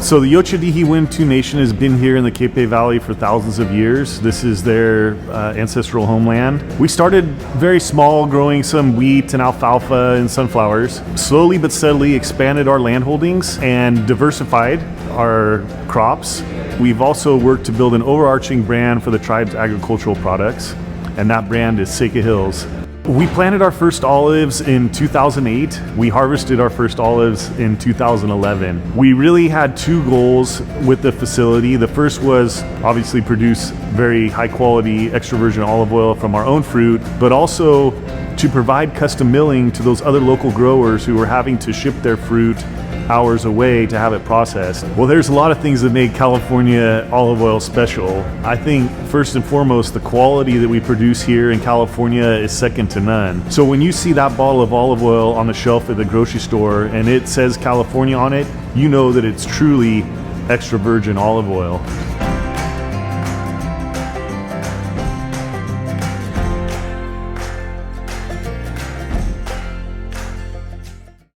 So the Yochadihi Wintu Nation has been here in the Capay Valley for thousands of years. This is their ancestral homeland. We started very small, growing some wheat and alfalfa and sunflowers. Slowly but steadily expanded our land holdings and diversified our crops. We've also worked to build an overarching brand for the tribe's agricultural products, and that brand is Séka Hills. We planted our first olives in 2008. We harvested our first olives in 2011. We really had two goals with the facility. The first was obviously produce very high quality extra virgin olive oil from our own fruit, but also to provide custom milling to those other local growers who were having to ship their fruit hours away to have it processed. Well, there's a lot of things that make California olive oil special. I think first and foremost, the quality that we produce here in California is second to none. So when you see that bottle of olive oil on the shelf at the grocery store and it says California on it, you know that it's truly extra virgin olive oil.